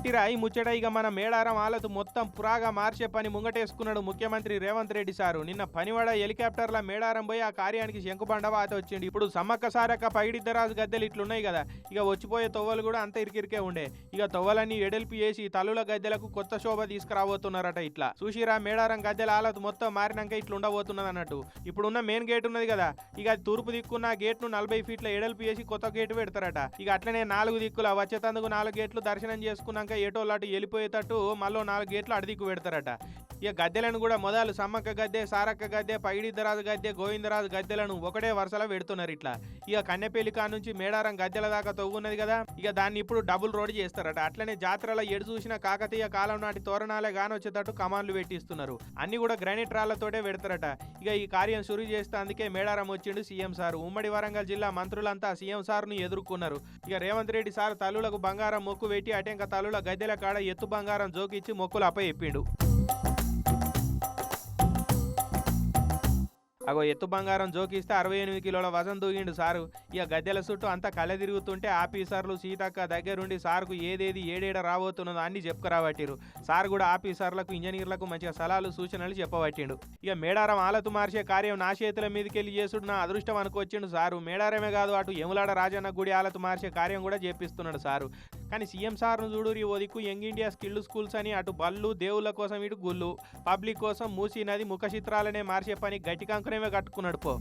చూసిరా ఈ ముచ్చట ఇక మన మేడారం ఆలతు మొత్తం పురాగా మార్చే పని ముంగటేసుకున్నాడు ముఖ్యమంత్రి రేవంత్ రెడ్డి సారు. నిన్న పనివాడ హెలికాప్టర్ల మేడారం పోయి ఆ కార్యానికి శంకుబండవాత వచ్చిండు. ఇప్పుడు సమ్మక్క సారక్క పైడిద్దరాజు గద్దెలు ఇట్లున్నాయి కదా, ఇక వచ్చిపోయే తొవ్వలు కూడా అంత ఇరికిరికే ఉండే. ఇక తొవ్వలన్నీ ఎడల్పి చేసి తల్లుల గద్దెలకు కొత్త శోభ తీసుకురాబోతున్నారట. ఇట్లా చూసిరా మేడారం గద్దెల ఆలతు మొత్తం మారినాక ఇట్లా ఉండబోతున్నది అన్నట్టు. ఇప్పుడున్న మెయిన్ గేట్ ఉన్నది కదా, ఇక అది తూర్పు దిక్కున్న గేట్ ను 40 ఫీట్ల ఎడల్పి చేసి కొత్త గేటు పెడతారట. ఇక అట్లనే 4 దిక్కుల వచ్చేతందుకు 4 గేట్లు దర్శనం చేసుకున్నాక ఏటోలాటు వెళ్ళిపోయేటట్టు మళ్ళీ 4 గేట్లు అడిదిక్కు పెడతారట. ఇక గద్దెలను కూడా మొదలు సమ్మక్క గద్దె, సారక్క గద్దె, పైడిద్దరాజు గద్దె, గోవిందరాజు గద్దెలను ఒకటే వరుసలో పెడుతున్నారు ఇట్లా. ఇక కన్నెపల్లి కా నుంచి మేడారం గద్దెల దాకా తవ్వున్నది కదా, ఇక దాన్ని ఇప్పుడు డబుల్ రోడ్ చేస్తారట. అట్లనే జాతరలో ఎడు చూసిన కాకతీయ కాలం నాటి తోరణాలే గానొచ్చేటట్టు కమాన్లు పెట్టిస్తున్నారు. అన్ని కూడా గ్రానైట్ రాళ్లతోటే పెడతారట. ఇక ఈ కార్యం సురు చేస్తే అందుకే మేడారం వచ్చిండు సీఎం సార్. ఉమ్మడి వరంగల్ జిల్లా మంత్రులంతా సీఎం సార్ ను ఎదుర్కొన్నారు. ఇక రేవంత్ రెడ్డి సార్ తల్లులకు బంగారం మొక్కు పెట్టి అటెంక తల్లుల గద్దెల కాడ ఎత్తు బంగారం జోకిచ్చి మొక్కులు అప్పచెప్పిండు. అగో ఎత్తు బంగారం జోకిస్తే 68 కిలోల వజన్ దూగిండు సారు. ఇక గద్దెల చుట్టూ అంతా కళ్ళ తిరుగుతుంటే ఆఫీసర్లు సీతక్క దగ్గరుండి సార్కు ఏదేది ఏడేడ రాబోతున్నదో అన్ని చెప్పుకురాబట్టిరు. సార్ కూడా ఆఫీసర్లకు ఇంజనీర్లకు మంచిగా సలహాలు సూచనలు చెప్పబట్టిండు. ఇక మేడారం ఆలతు మార్చే కార్యం నా చేతుల మీదకెళ్ళి చేసుడు నా అదృష్టం అనుకొచ్చిండు సారు. మేడారమే కాదు అటు యములాడ రాజన్న గుడి ఆలతు మార్చే కార్యం కూడా చేపిస్తున్నాడు సారు. కానీ సీఎం సార్ను చూడురి ఓ దిక్కు యంగ్ ఇండియా స్కిల్ స్కూల్స్ అని, అటు బళ్ళు దేవుళ్ళ కోసం ఇటు గుళ్ళు, పబ్లిక్ కోసం మూసీ నది ముఖ చిత్రాలనే మార్చే పని గట్టి కంకణమే కట్టుకున్నాడు పో.